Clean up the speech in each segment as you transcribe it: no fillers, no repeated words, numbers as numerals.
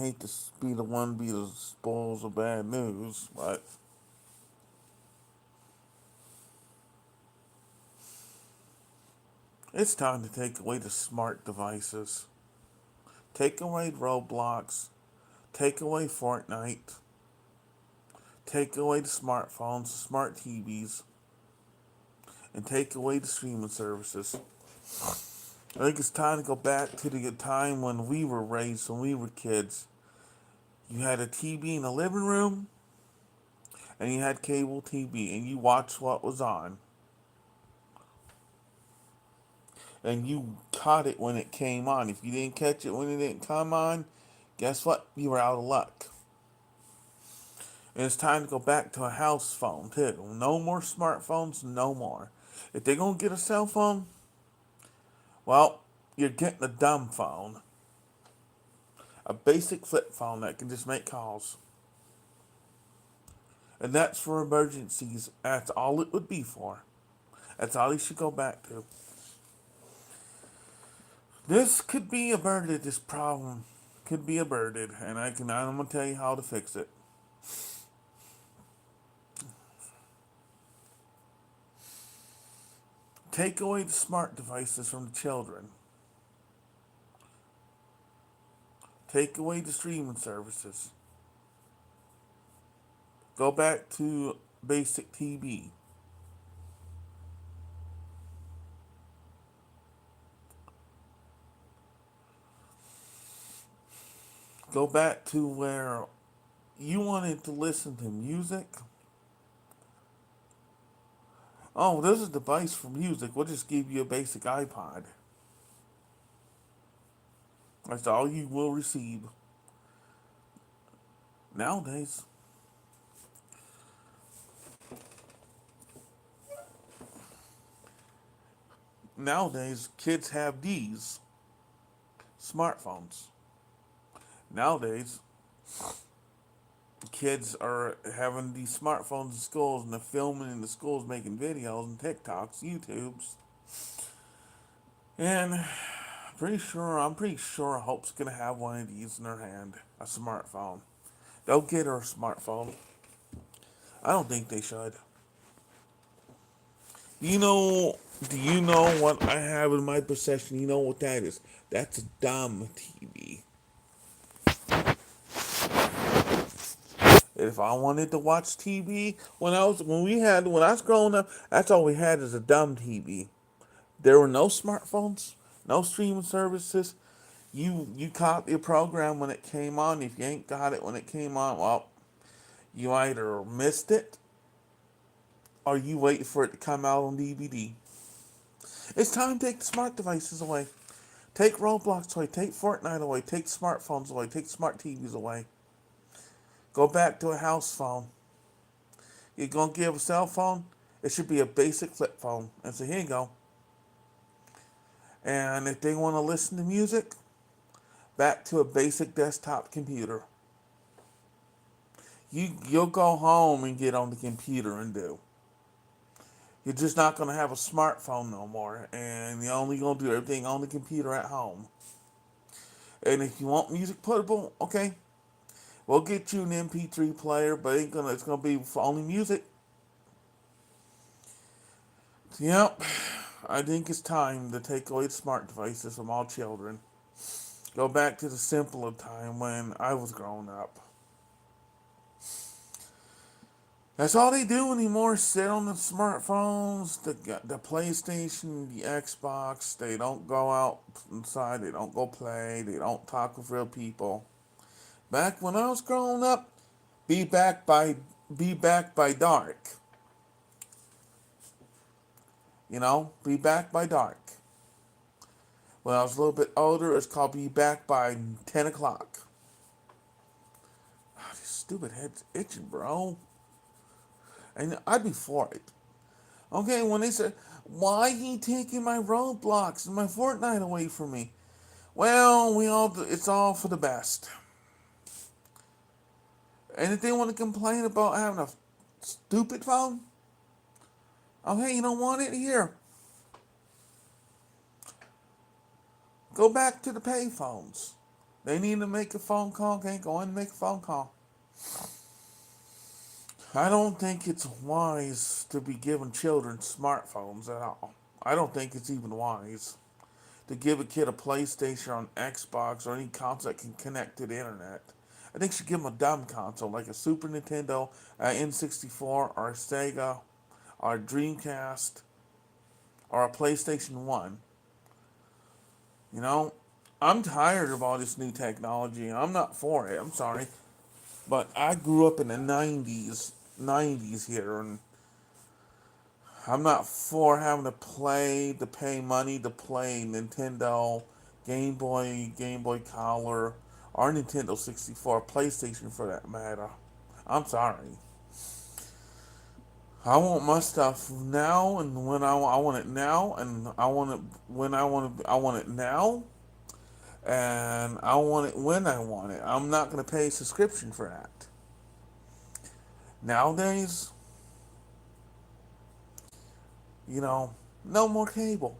hate to be the one be the spoils of bad news, but it's time to take away the smart devices. Take away Roblox. Take away Fortnite. Take away the smartphones, the smart TVs, and take away the streaming services. I think it's time to go back to the time when we were raised, when we were kids. You had a TV in the living room, and you had cable TV, and you watched what was on. And you caught it when it came on. If you didn't catch it when it didn't come on, guess what? You were out of luck. And it's time to go back to a house phone, too. No more smartphones, no more. If they're going to get a cell phone, well, you're getting a dumb phone. A basic flip phone that can just make calls. And that's for emergencies. That's all it would be for. That's all you should go back to. This could be averted, this problem could be averted, and I'm gonna tell you how to fix it. Take away the smart devices from the children. Take away the streaming services. Go back to basic TV. Go back to where you wanted to listen to music. Oh, there's a device for music. We'll just give you a basic iPod. That's all you will receive. Nowadays, kids have these smartphones. Nowadays, kids are having these smartphones in schools and they're filming in the schools, making videos and TikToks, YouTubes. And I'm pretty sure Hope's gonna have one of these in her hand, a smartphone. They'll get her a smartphone. I don't think they should. You know, do you know what I have in my possession? You know what that is? That's a dumb TV. If I wanted to watch TV when I was growing up, that's all we had is a dumb TV. There were no smartphones, no streaming services. You caught the program when it came on. If you ain't got it when it came on, well, you either missed it or you wait for it to come out on DVD. It's time to take the smart devices away. Take Roblox away, take Fortnite away, take smartphones away, take smart TVs away. Go back to a house phone. You're gonna give a cell phone, it should be a basic flip phone. And so here you go. And if they want to listen to music, back to a basic desktop computer. You'll go home and get on the computer and do. You're just not gonna have a smartphone no more, and you're only gonna do everything on the computer at home. And if you want music portable, okay, we'll get you an MP3 player, but it's gonna be for only music. Yep, I think it's time to take away the smart devices from all children. Go back to the simpler time when I was growing up. That's all they do anymore. Sit on the smartphones, the PlayStation, the Xbox. They don't go out inside. They don't go play. They don't talk with real people. Back when I was growing up, be back by dark. Be back by dark. When I was a little bit older, it's called be back by 10 o'clock. Oh, this stupid head's itching, bro. And I'd be for it. Okay, when they said, why he taking my Roblox and my Fortnite away from me? Well, it's all for the best. And if they want to complain about having a stupid phone, oh, hey, you don't want it? Here. Go back to the pay phones. They need to make a phone call. Okay, go in and make a phone call. I don't think it's wise to be giving children smartphones at all. I don't think it's even wise to give a kid a PlayStation or an Xbox or any console that can connect to the internet. I think you should give them a dumb console like a Super Nintendo, an N64, or a Sega, or a Dreamcast, or a PlayStation 1. You know, I'm tired of all this new technology. I'm not for it. I'm sorry. But I grew up in the 90s here, and I'm not for having to pay money to play Nintendo, Game Boy Color, or Nintendo 64, PlayStation for that matter. I'm sorry. I want my stuff now, and when I want it now, and I want it when I want it now, and I want it when I want it. I'm not going to pay a subscription for that. Nowadays, no more cable.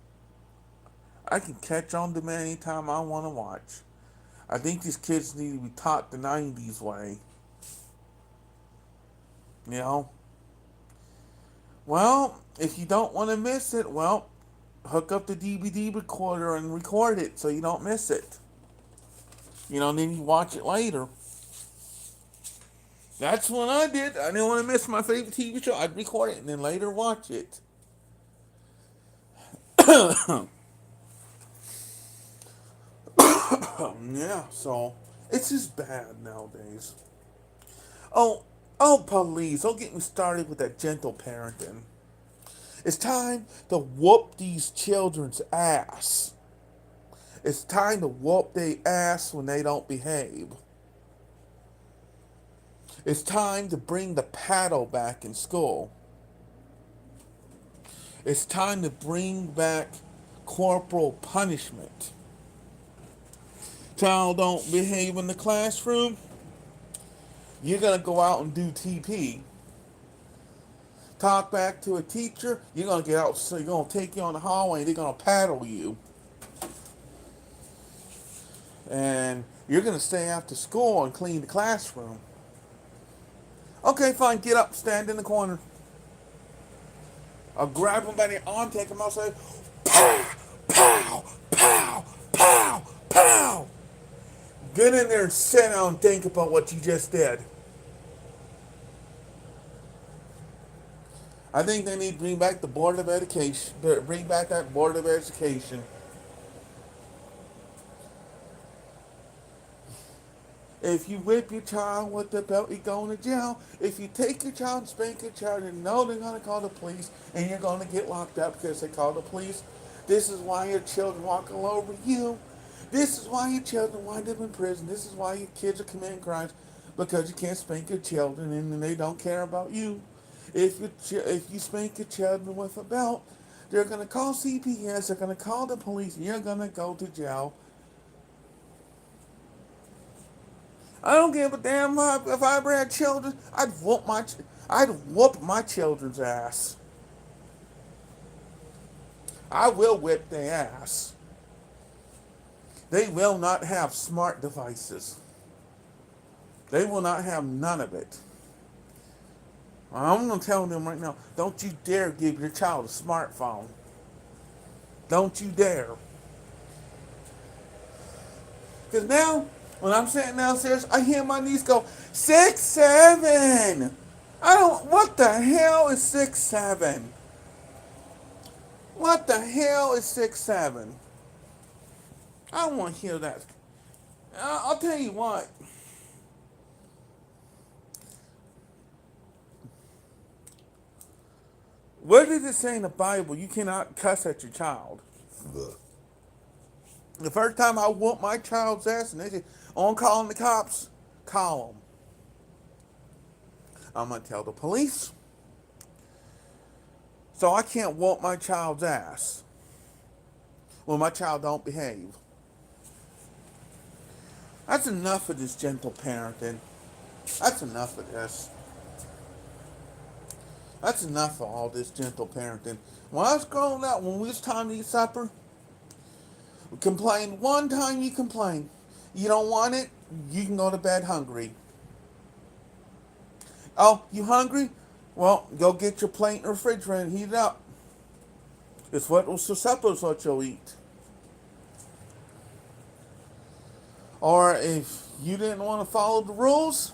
I can catch on demand anytime I want to watch. I think these kids need to be taught the 90s way. You know? Well, if you don't want to miss it, well, hook up the DVD recorder and record it so you don't miss it. Then you watch it later. That's what I did. I didn't want to miss my favorite TV show. I'd record it and then later watch it. Yeah, so it's just bad nowadays. Oh, police, don't get me started with that gentle parenting. It's time to whoop these children's ass. It's time to whoop their ass when they don't behave. It's time to bring the paddle back in school. It's time to bring back corporal punishment. Child don't behave in the classroom, you're going to go out and do TP. Talk back to a teacher, you're going to get out, so you're going to take you on the hallway and they're going to paddle you. And you're going to stay after school and clean the classroom. Okay, fine, get up, stand in the corner. I'll grab him by the arm, take him outside. Pow, pow, pow, pow, pow. Get in there and sit down and think about what you just did. I think they need to bring back the Board of Education. Bring back that Board of Education. If you whip your child with the belt, you're going to jail. If you take your child and spank your child, you know they're going to call the police and you're going to get locked up because they call the police. This is why your children walk all over you. This is why your children wind up in prison. This is why your kids are committing crimes because you can't spank your children and they don't care about you. If you spank your children with a belt, they're going to call CPS, they're going to call the police, and you're going to go to jail. I don't give a damn if I ever had children. I'd whoop my children's ass. I will whip their ass. They will not have smart devices. They will not have none of it. I'm going to tell them right now, don't you dare give your child a smartphone. Don't you dare. Because now, when I'm sitting downstairs, I hear my niece go, 6, 7. What the hell is 6, 7? What the hell is 6, 7? I don't want to hear that. I'll tell you what. Where does it say in the Bible you cannot cuss at your child? The first time I whooped my child's ass and they said, on calling the cops, call them. I'm going to tell the police. So I can't whoop my child's ass when my child don't behave. That's enough of this gentle parenting. That's enough of this. That's enough of all this gentle parenting. When I was growing up, when it was time to eat supper, we complained one time you complained. You don't want it? You can go to bed hungry. Oh, you hungry? Well, go get your plate in the refrigerator and heat it up. It's what was for supper is what you'll eat. Or if you didn't want to follow the rules,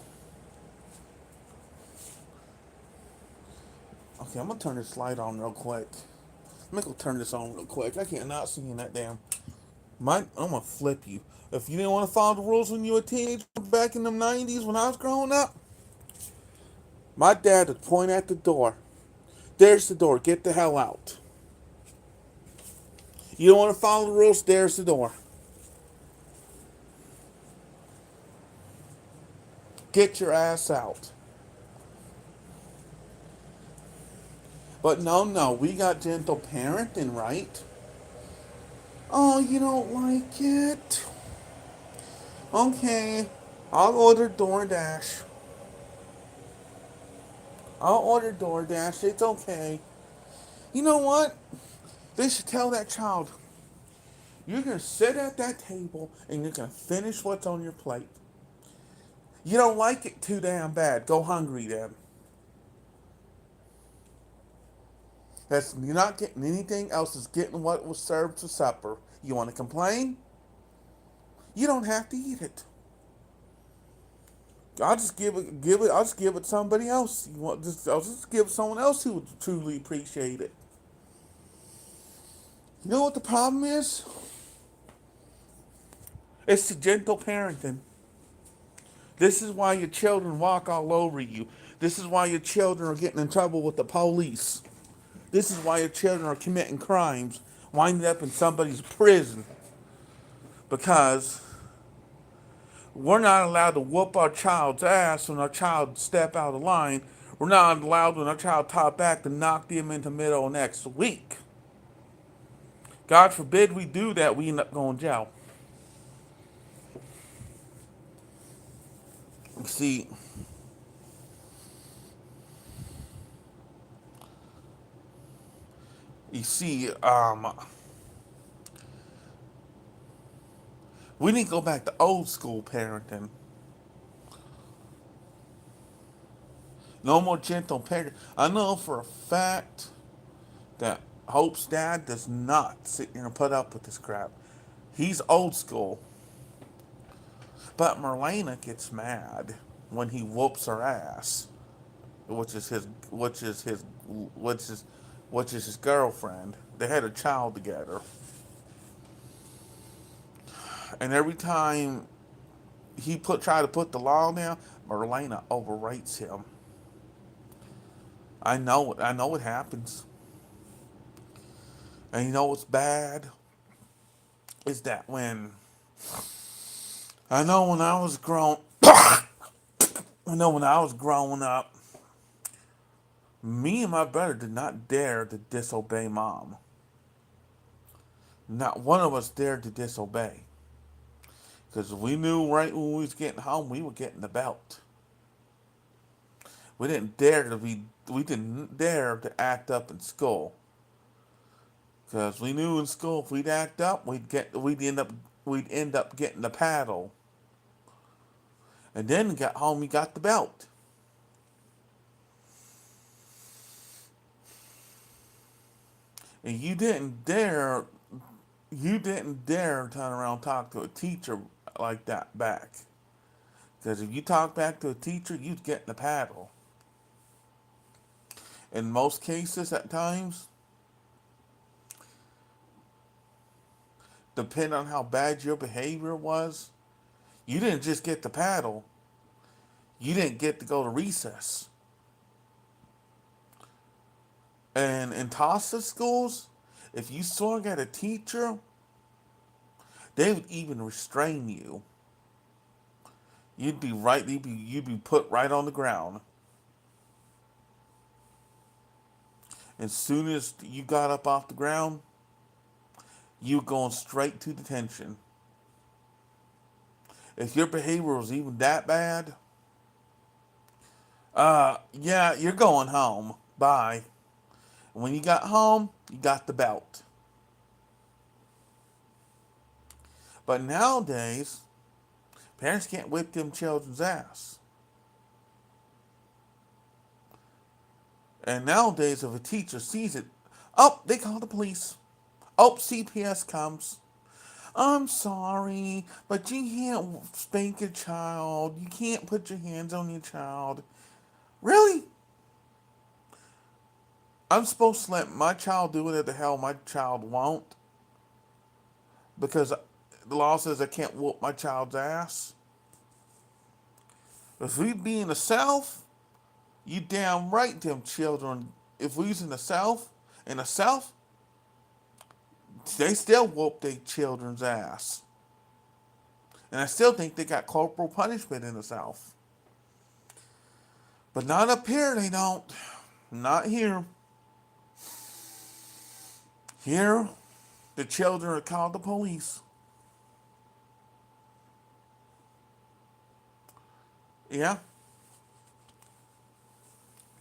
okay, I'm gonna turn this light on real quick. I'm gonna turn this on real quick. I can't not see in that damn. I'm gonna flip you. If you didn't want to follow the rules when you were a teenager back in the '90s when I was growing up, my dad would point at the door. There's the door. Get the hell out. You don't want to follow the rules. There's the door. Get your ass out. But no, no, we got gentle parenting, right? Oh, you don't like it? Okay, I'll order DoorDash. I'll order DoorDash. It's okay. You know what? They should tell that child, you're going to sit at that table and you're going to finish what's on your plate. You don't like it too damn bad. Go hungry then. That's, you're not getting anything else. Is getting what was served for supper. You want to complain? You don't have to eat it. I'll just give it to somebody else. I'll just give it to someone else who would truly appreciate it. You know what the problem is? It's the gentle parenting. This is why your children walk all over you. This is why your children are getting in trouble with the police. This is why your children are committing crimes, winding up in somebody's prison. Because we're not allowed to whoop our child's ass when our child step out of line. We're not allowed when our child talk back to knock them into the middle next week. God forbid we do that, we end up going to jail. See, you see, we need to go back to old school parenting. No more gentle parenting. I know for a fact that Hope's dad does not sit here and put up with this crap. He's old school. But Marlena gets mad when he whoops her ass, which is his, which is his, which is, which is his girlfriend. They had a child together, and every time try to put the law down, Marlena overwrites him. I know it. I know it happens. And you know what's bad is that I know when I was grown, I know when I was growing up, me and my brother did not dare to disobey mom. Not one of us dared to disobey. Because we knew right when we was getting home, we were getting the belt. We didn't dare to act up in school. Because we knew in school if we'd act up, we'd end up getting the paddle. And then got home, we got the belt. And you didn't dare turn around and talk to a teacher like that back. Because if you talk back to a teacher, you'd get in the paddle. In most cases, at times, depending on how bad your behavior was, you didn't just get the paddle. You didn't get to go to recess. And in TASA schools, if you swung at a teacher, they would even restrain you. You'd be put right on the ground. As soon as you got up off the ground, you going straight to detention. If your behavior was even that bad, yeah, you're going home. Bye. And when you got home, you got the belt. But nowadays, Parents can't whip them children's ass. And nowadays, if a teacher sees it, oh, they call the police. Oh, CPS comes. I'm sorry, but you can't spank your child. You can't put your hands on your child. Really? I'm supposed to let my child do whatever the hell my child won't because the law says I can't whoop my child's ass? If we be in the South, you damn right them children. If we was in the South, they still whoop their children's ass. And I still think they got corporal punishment in the South. But not up here, they don't. Not here. Here, the children are called the police. Yeah.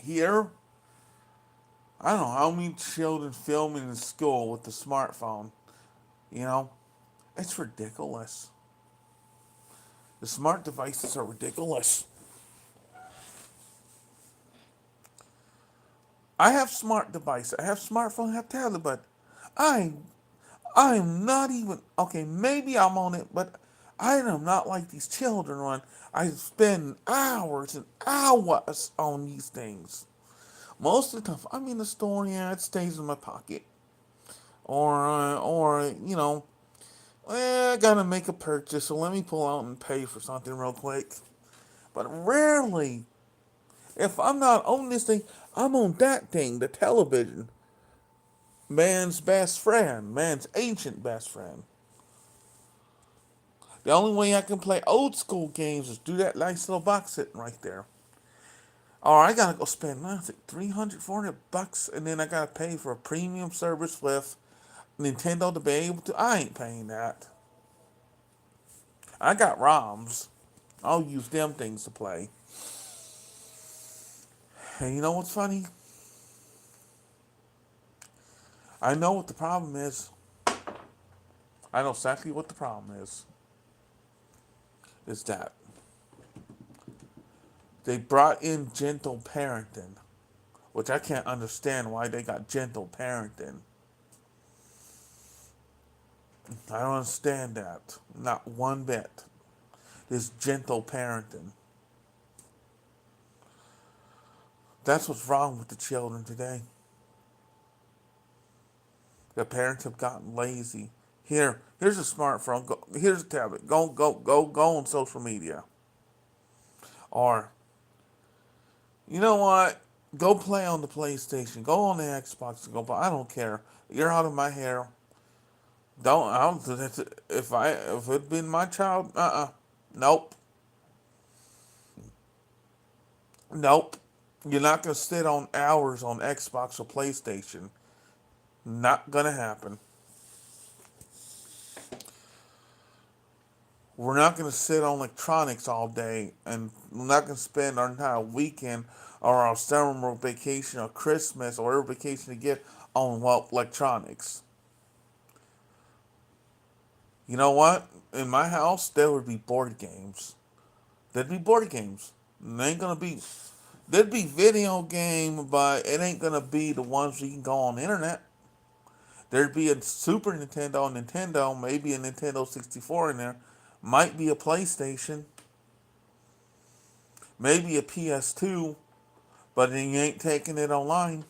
Here, I don't know how many children filming in school with the smartphone. You know, it's ridiculous. The smart devices are ridiculous. I have smart devices. I have smartphone, I have tablet, but I I'm not even okay, maybe I'm on it, but I am not like these children when I spend hours and hours on these things. Most of the time, I'm in the store, yeah, it stays in my pocket. Or I gotta make a purchase, so let me pull out and pay for something real quick. But rarely, if I'm not on this thing, I'm on that thing, the television. Man's best friend, man's ancient best friend. The only way I can play old school games is do that nice little box sitting right there. Or I gotta go spend, I think, 300, 400 bucks, and then I gotta pay for a premium service with Nintendo to be able to. I ain't paying that. I got ROMs. I'll use them things to play. And you know what's funny? I know what the problem is. I know exactly what the problem is. Is that they brought in gentle parenting, which I can't understand why they got gentle parenting. I don't understand that. Not one bit. This gentle parenting. That's what's wrong with the children today. The parents have gotten lazy. Here's a smartphone. Here's a tablet. Go on social media. Or, you know what? Go play on the PlayStation. Go on the Xbox and go play. I don't care. You're out of my hair. Don't. I don't. If it'd been my child, nope, nope. You're not gonna sit on hours on Xbox or PlayStation. Not gonna happen. We're not gonna sit on electronics all day, and we're not gonna spend our entire weekend or our summer vacation or Christmas or whatever vacation to get on electronics. You know what? In my house, there would be board games. There'd be board games. It ain't gonna be. There'd be video game, but it ain't gonna be the ones you can go on the internet. There'd be a Super Nintendo, maybe a Nintendo 64 in there. Might be a PlayStation, maybe a PS2, but then you ain't taking it online.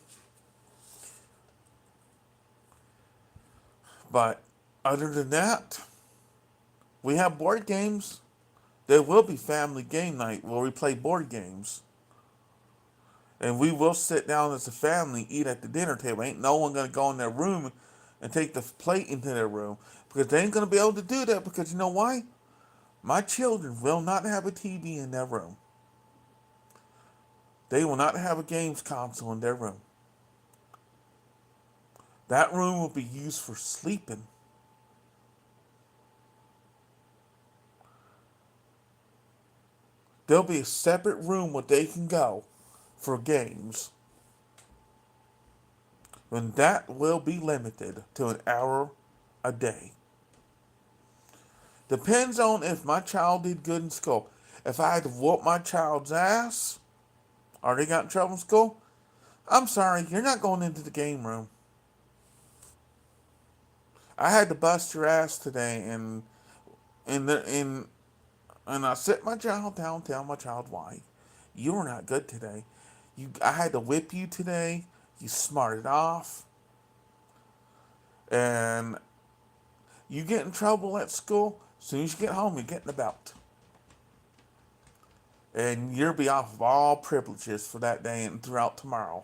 But other than that, we have board games. There will be family game night where we play board games. And we will sit down as a family, eat at the dinner table. Ain't no one gonna go in their room and take the plate into their room. Because they ain't gonna be able to do that because you know why? My children will not have a TV in their room. They will not have a games console in their room. That room will be used for sleeping. There'll be a separate room where they can go for games. And that will be limited to an hour a day. Depends on if my child did good in school. If I had to whoop my child's ass, or they got in trouble in school, I'm sorry, you're not going into the game room. I had to bust your ass today, and I sit my child down, tell my child why. You were not good today. I had to whip you today. You smarted off, and you get in trouble at school. As soon as you get home, you're getting the belt, and you'll be off of all privileges for that day and throughout tomorrow.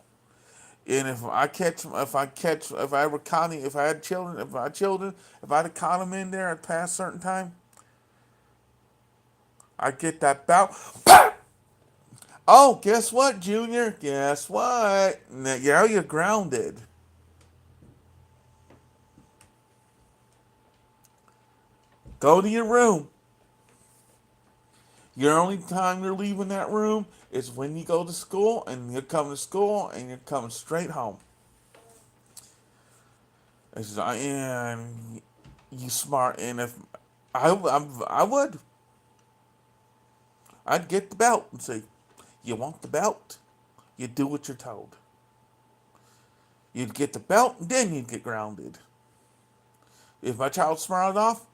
And if I ever caught him, if I had children, if I'd have caught him in there at past a certain time, I get that belt. Oh, guess what, Junior? Guess what? Now you're grounded. Go to your room. Your only time you're leaving that room is when you go to school, and you're coming to school, and you're coming straight home. And you smart, and if I would, I'd get the belt and say, you want the belt? You do what you're told. You'd get the belt, and then you'd get grounded. If my child smiled off,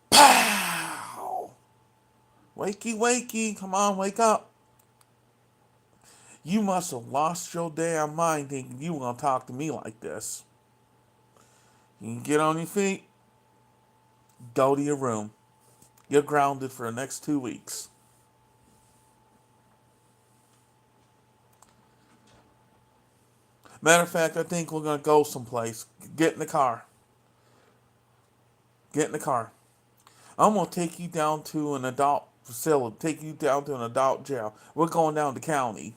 pow! Wakey, wakey, come on, wake up. You must have lost your damn mind thinking you were going to talk to me like this. You can get on your feet, go to your room. You're grounded for the next 2 weeks. Matter of fact, I think we're going to go someplace. Get in the car. Get in the car. I'm going to take you down to an adult facility, take you down to an adult jail. We're going down to county.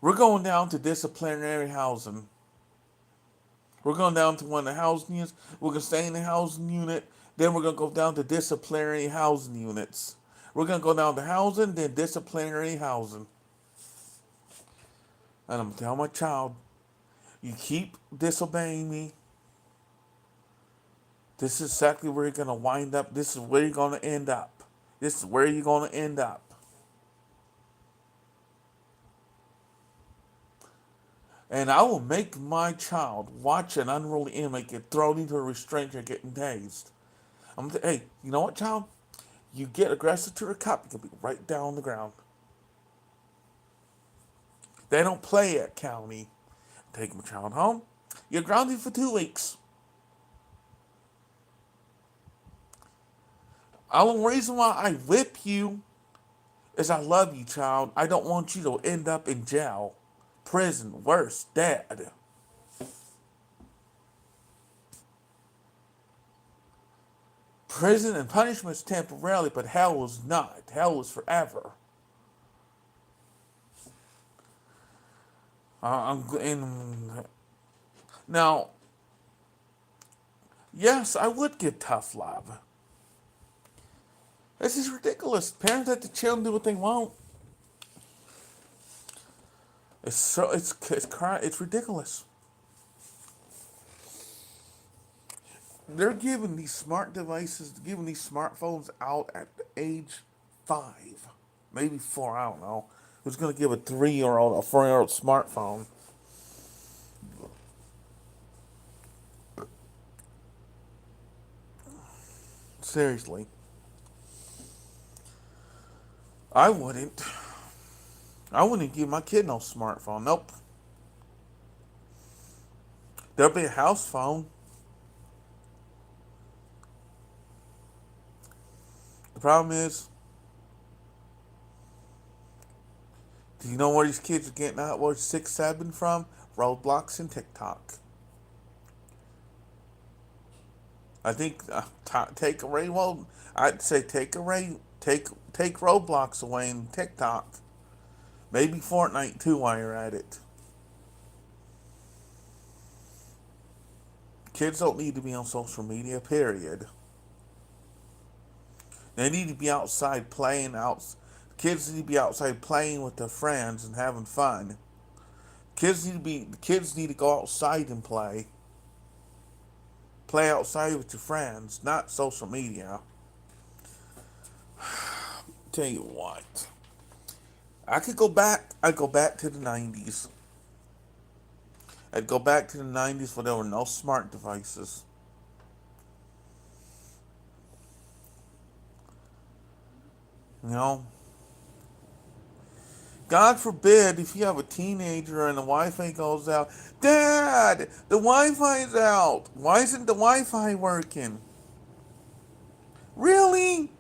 We're going down to disciplinary housing. We're going down to one of the housing units. We're going to stay in the housing unit. Then we're going to go down to disciplinary housing units. We're going to go down to housing, then disciplinary housing. And I'm going to tell my child, you keep disobeying me. This is exactly where you're going to wind up. This is where you're going to end up. This is where you're going to end up. And I will make my child watch an unruly inmate get thrown into a restraint or getting tased. Hey, you know what, child? You get aggressive to a cop, you can be right down on the ground. They don't play at county. Take my child home. You're grounded for 2 weeks. The only reason why I whip you is I love you, child. I don't want you to end up in jail, prison, worse, dead. Prison and punishment is temporarily, but hell is not. Hell is forever. Now, yes, I would give tough love. This is ridiculous. Parents let the children do what they want. It's ridiculous. They're giving these smart devices, giving these smartphones out at the age 5, maybe 4. I don't know. Who's going to give a 3-year-old, a 4-year-old smartphone? Seriously. I wouldn't. I wouldn't give my kid no smartphone. Nope. There'll be a house phone. The problem is, do you know where these kids are getting out? Where 6, 7 from? Roblox and TikTok. I think take away. Well, I'd say take Roblox away and TikTok. Maybe Fortnite too while you're at it. Kids don't need to be on social media, period. They need to be outside playing out. Kids need to be outside playing with their friends and having fun. Kids need to go outside and play. Play outside with your friends, not social media. Tell you what, I could go back. I'd go back to the 90s. I'd go back to the 90s where there were no smart devices. You know, God forbid if you have a teenager and the Wi-Fi goes out. Dad, the Wi-Fi's out. Why isn't the Wi-Fi working? Really?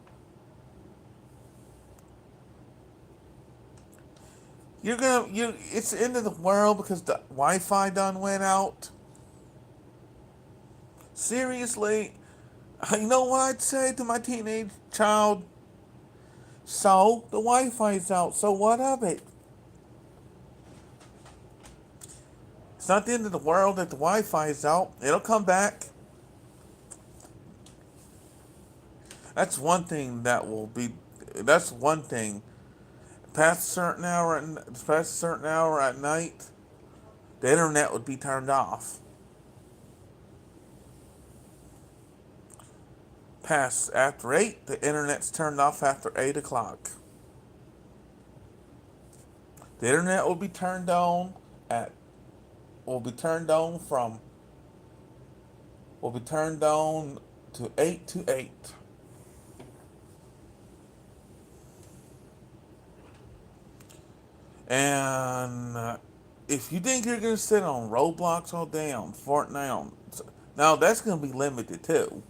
It's the end of the world because the Wi-Fi done went out? Seriously? You know what I'd say to my teenage child? So, the Wi-Fi's out, so what of it? It's not the end of the world that the Wi-Fi is out. It'll come back. That's one thing that will be. That's one thing. Past a certain hour at night, the internet would be turned off. Past after 8, the internet's turned off after 8 o'clock. The internet will be turned on at. Will be turned on from. Will be turned on to 8 to 8. And if you think you're going to sit on Roblox all day, on Fortnite, now that's going to be limited too.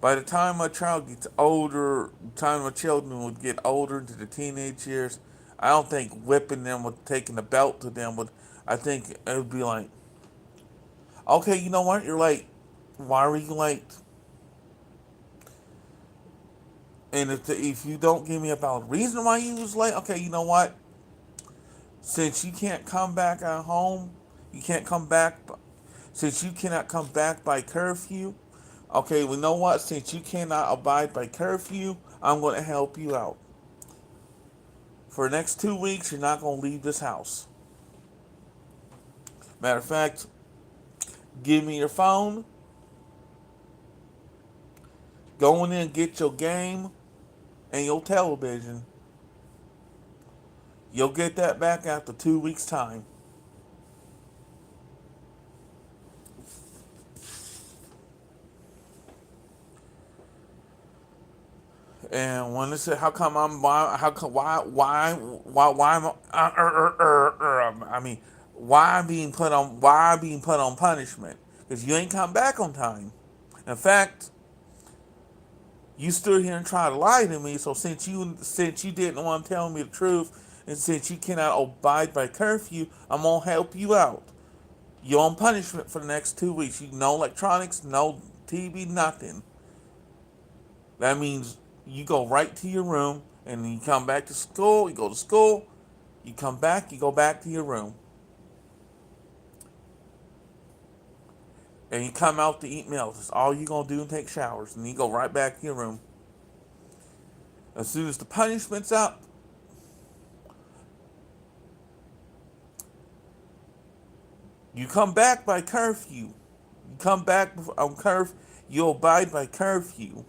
By the time my child gets older, the time my children would get older into the teenage years, I don't think whipping them with taking a belt to them would. I think it would be like, okay, you know what? You're late. Why are you late? And if you don't give me a valid reason why you was late, okay, you know what? Since you can't come back at home, you can't come back. Since you cannot come back by curfew, okay, well, you know what? Since you cannot abide by curfew, I'm going to help you out. For the next 2 weeks, you're not going to leave this house. Matter of fact, give me your phone. Go in there and get your game and your television. You'll get that back after 2 weeks' time. And when they say, "How come I'm how come why am I mean why I'm being put on punishment because you ain't come back on time. In fact, you stood here and tried to lie to me. So since you didn't want to tell me the truth, and since you cannot abide by curfew, I'm gonna help you out. You're on punishment for the next 2 weeks. You no electronics, no TV, nothing. That means you go right to your room, and then you come back to school. You go to school. You come back. You go back to your room, and you come out to eat meals. That's all you're gonna do and take showers, and you go right back to your room. As soon as the punishment's up, you come back by curfew. You come back on curfew. You abide by curfew.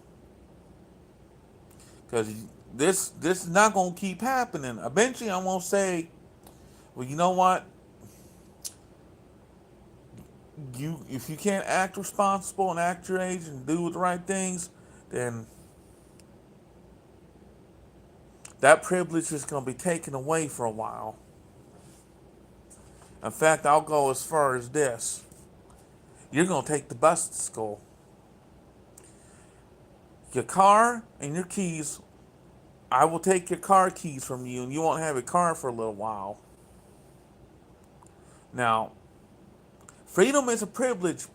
Because this is not gonna keep happening. Eventually, I'm gonna say, well, you know what? If you can't act responsible and act your age and do the right things, then that privilege is gonna be taken away for a while. In fact, I'll go as far as this: you're gonna take the bus to school. Your car and your keys. I will take your car keys from you, and you won't have a car for a little while. Now, freedom is a privilege,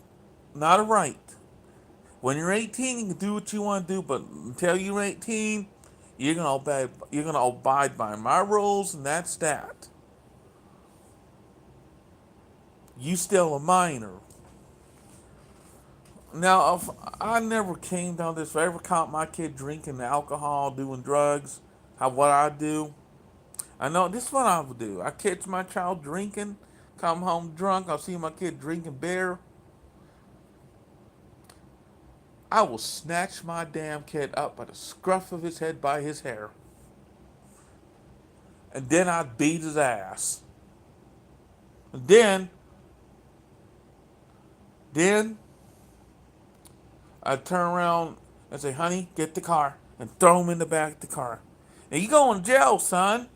not a right. When you're 18, you can do what you want to do, but until you're 18, you're gonna obey. You're gonna abide by my rules, and that's that. You still a minor. Now, if I never came down this, if I ever caught my kid drinking alcohol, doing drugs, what I do, I know this is what I would do. I catch my child drinking, come home drunk, I'll see my kid drinking beer, I will snatch my damn kid up by the scruff of his head by his hair. And then I'd beat his ass. And then I'd turn around and say, honey, get the car. And throw him in the back of the car. And you going to jail, son.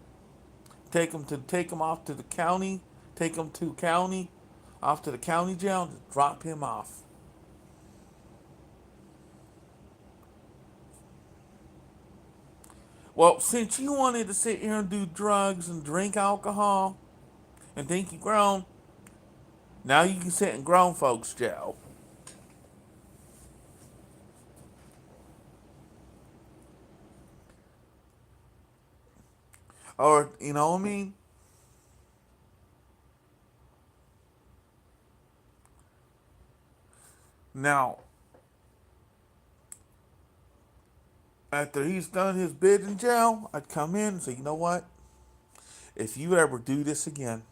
Take him off to the county. Take him to county. Off to the county jail. And just drop him off. Well, since you wanted to sit here and do drugs and drink alcohol and think you're grown, now you can sit in grown folks jail. Or, you know what I mean? Now, after he's done his bid in jail, I'd come in and say, you know what? If you ever do this again,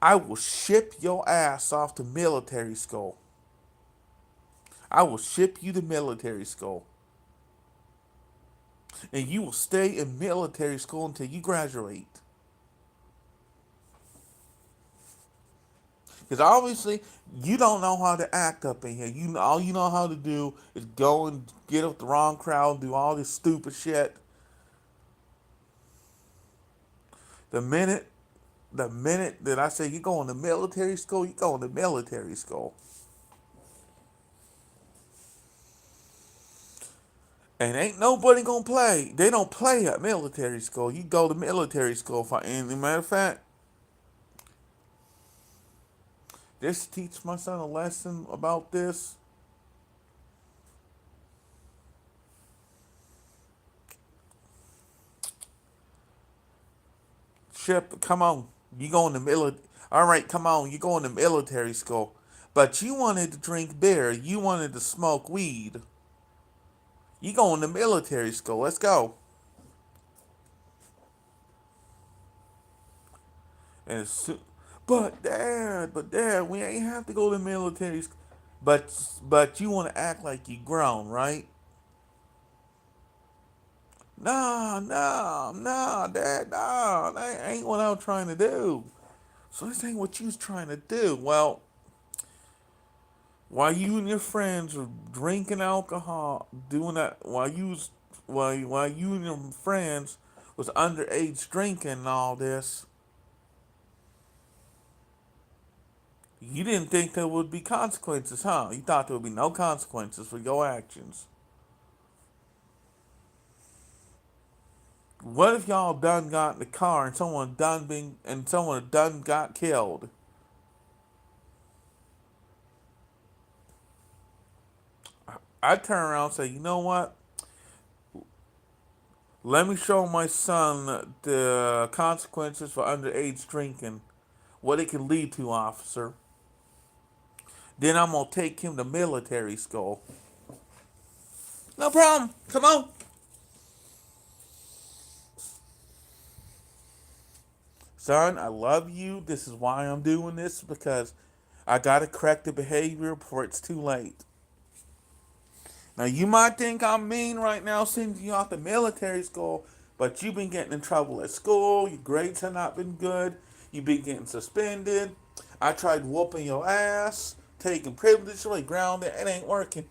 I will ship your ass off to military school. I will ship you to military school. And you will stay in military school until you graduate. Because obviously, you don't know how to act up in here. All you know how to do is go and get with the wrong crowd, do all this stupid shit. The minute, the minute that I say you going to military school, you going to military school. And ain't nobody gonna play. They don't play at military school. You go to military school for any matter of fact. Just teach my son a lesson about this. Chip, come on. You going to military. All right, come on. You going to military school. But you wanted to drink beer. You wanted to smoke weed. You going to military school. Let's go. And but dad, we ain't have to go to military school. But you want to act like you grown, right? No, no, no, dad, no. That ain't what I was trying to do. So this ain't what you was trying to do. Well, while you and your friends were drinking alcohol, doing that, while you and your friends was underage drinking and all this, you didn't think there would be consequences, huh? You thought there would be no consequences for your actions. What if y'all done got in the car and someone done got killed? I'd turn around and say, you know what? Let me show my son the consequences for underage drinking, what it can lead to, officer. Then I'm gonna take him to military school. No problem. Come on. Son, I love you. This is why I'm doing this, because I gotta correct the behavior before it's too late. Now you might think I'm mean right now sending you off to military school, but you've been getting in trouble at school, your grades have not been good, you've been getting suspended. I tried whooping your ass, taking privilege away, grounded, it ain't working.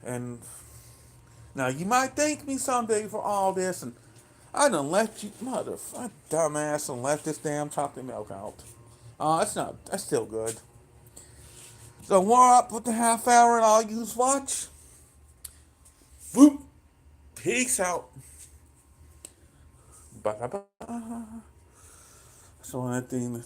And now you might thank me someday for all this, and I done left you, dumbass, and left this damn chocolate milk out. That's still good. So we're up with the half hour and I'll use watch. Whoop. Peace out. Bye bye bye. So that thing.